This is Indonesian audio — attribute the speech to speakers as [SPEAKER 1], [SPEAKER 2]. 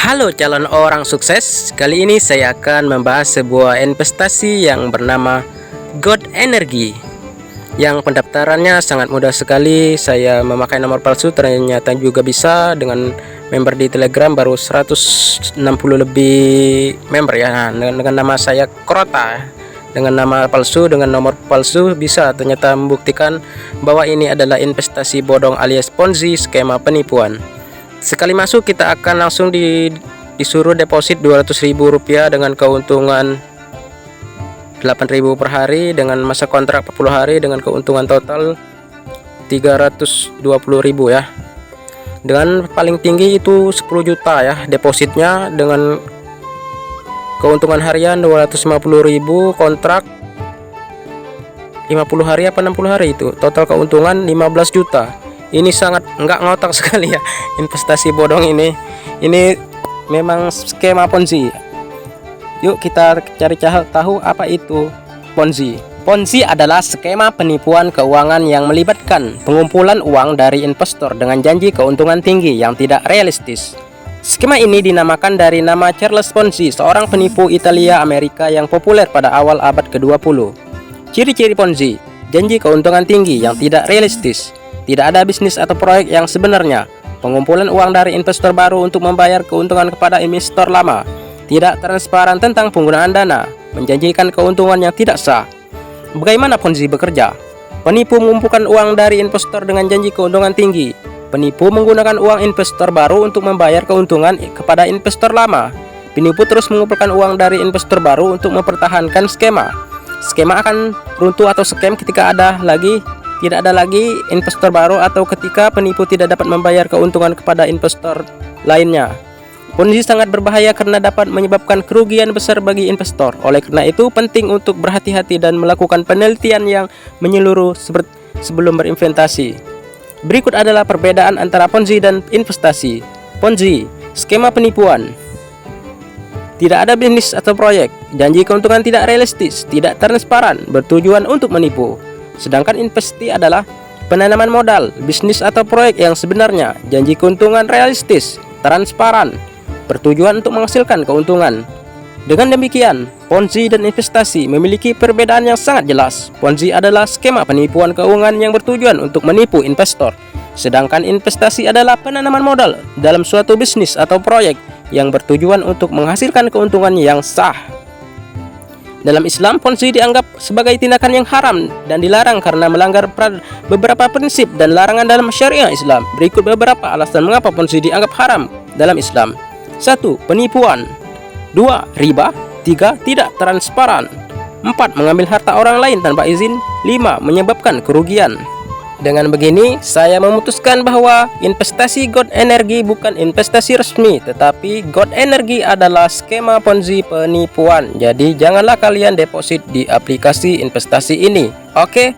[SPEAKER 1] Halo calon orang sukses, kali ini saya akan membahas sebuah investasi yang bernama God Energy, yang pendaftarannya sangat mudah sekali. Saya memakai nomor palsu, ternyata juga bisa. Dengan member di Telegram baru 160 lebih member ya. Nah, dengan nama saya Krota, dengan nama palsu, dengan nomor palsu, bisa ternyata membuktikan bahwa ini adalah investasi bodong alias Ponzi, skema penipuan. Sekali masuk kita akan langsung disuruh deposit Rp200.000 dengan keuntungan 8.000 per hari, dengan masa kontrak 40 hari, dengan keuntungan total 320.000 ya. Dengan paling tinggi itu 10 juta ya depositnya, dengan keuntungan harian 250.000, kontrak 50 hari apa 60 hari, itu total keuntungan 15 juta. Ini sangat enggak ngotak sekali ya investasi bodong ini. Ini memang skema Ponzi. Yuk kita cari tahu apa itu Ponzi. Ponzi adalah skema penipuan keuangan yang melibatkan pengumpulan uang dari investor dengan janji keuntungan tinggi yang tidak realistis. Skema ini dinamakan dari nama Charles Ponzi, seorang penipu Italia Amerika yang populer pada awal abad ke-20. Ciri-ciri Ponzi: janji keuntungan tinggi yang tidak realistis, tidak ada bisnis atau proyek yang sebenarnya, pengumpulan uang dari investor baru untuk membayar keuntungan kepada investor lama, tidak transparan tentang penggunaan dana, menjanjikan keuntungan yang tidak sah. Bagaimana Ponzi bekerja? Penipu mengumpulkan uang dari investor dengan janji keuntungan tinggi. Penipu menggunakan uang investor baru untuk membayar keuntungan kepada investor lama. Penipu terus mengumpulkan uang dari investor baru untuk mempertahankan skema. Skema akan runtuh atau scam ketika tidak ada lagi investor baru, atau ketika penipu tidak dapat membayar keuntungan kepada investor lainnya. Ponzi sangat berbahaya karena dapat menyebabkan kerugian besar bagi investor. Oleh karena itu penting untuk berhati-hati dan melakukan penelitian yang menyeluruh sebelum berinvestasi. Berikut adalah perbedaan antara Ponzi dan investasi. Ponzi, skema penipuan. Tidak ada bisnis atau proyek, janji keuntungan tidak realistis, tidak transparan, bertujuan untuk menipu. Sedangkan investasi adalah penanaman modal, bisnis atau proyek yang sebenarnya, janji keuntungan realistis, transparan, bertujuan untuk menghasilkan keuntungan. Dengan demikian, Ponzi dan investasi memiliki perbedaan yang sangat jelas. Ponzi adalah skema penipuan keuangan yang bertujuan untuk menipu investor, sedangkan investasi adalah penanaman modal dalam suatu bisnis atau proyek yang bertujuan untuk menghasilkan keuntungan yang sah. Dalam Islam, Ponzi dianggap sebagai tindakan yang haram dan dilarang karena melanggar beberapa prinsip dan larangan dalam syariah Islam. Berikut beberapa alasan mengapa Ponzi dianggap haram dalam Islam. 1. Penipuan. 2. Riba. 3. Tidak transparan. 4. Mengambil harta orang lain tanpa izin. 5. Menyebabkan kerugian. Dengan begini, saya memutuskan bahwa investasi God Energy bukan investasi resmi, tetapi God Energy adalah skema Ponzi penipuan. Jadi janganlah kalian deposit di aplikasi investasi ini. Oke?